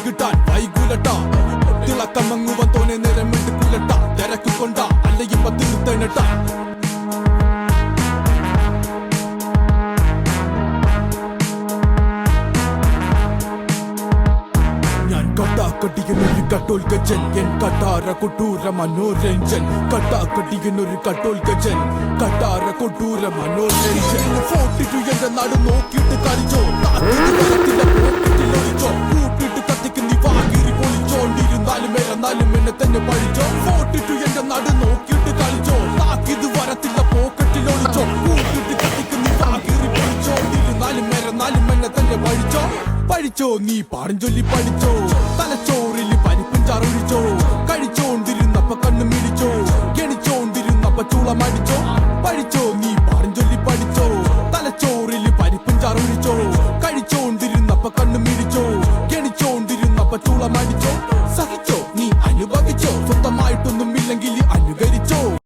കിട്ടാൻ വൈകുലട്ട തിളക്കമങ്ങുവൻ തോനെ നേരം എടുക്കുലട്ട തിരക്കുകൊണ്ട അല്ലയും തീർത്തനട്ട കട്ടാക്കട്ടിയനൊരു കട്ടോൽ ഗജൻ എൻ കട്ടാര കൊട്ടൂര മനോരഞ്ജൻ കട്ടാക്കട്ടിയനൊരു കട്ടോൽ ഗജൻ കട്ടാര കൊട്ടൂര മനോരഞ്ജൻ 42 എന്റെ നാട് നോക്കിയിട്ട് കളിച്ചോ പോക്കറ്റിലൊളിച്ചോ കൂപ്പിട്ട് കത്തിക്ക് നീ വാകിരി പൊളിച്ചോണ്ടിരുന്നാലും എന്നാലും എന്നെ തന്നെ പഴിച്ചോ 42 എന്റെ നാട് നോക്കിയിട്ട് കളിച്ചോ താക്കിത് വരത്തില്ല പോക്കറ്റിലൊളിച്ചോ കൂപ്പിട്ട് കത്തിക്ക് നീ വാകിരി പൊളിച്ചോണ്ടിരുന്നാലും എന്നെ തന്നെ പഴിച്ചോ നീ പാടും ചൊല്ലി പഠിച്ചോ തലച്ചോറിൽ പരിപ്പും ചാറൊഴിച്ചോ കഴിച്ചോണ്ടിരുന്നപ്പ കണ്ണു മിടിച്ചോ കെണിച്ചോണ്ടിരുന്നപ്പ ചൂളമടിച്ചോ പഠിച്ചോ നീ പാടും ചൊല്ലി പഠിച്ചോ തലച്ചോറിൽ പരിപ്പും ചാറൊഴിച്ചോ കഴിച്ചോണ്ടിരുന്നപ്പ കണ്ണു മിടിച്ചോ കെണിച്ചോണ്ടിരുന്നപ്പ ചൂളമടിച്ചോ സഹിച്ചോ നീ അനുഭവിച്ചോ സ്വന്തമായിട്ടൊന്നും ഇല്ലെങ്കിൽ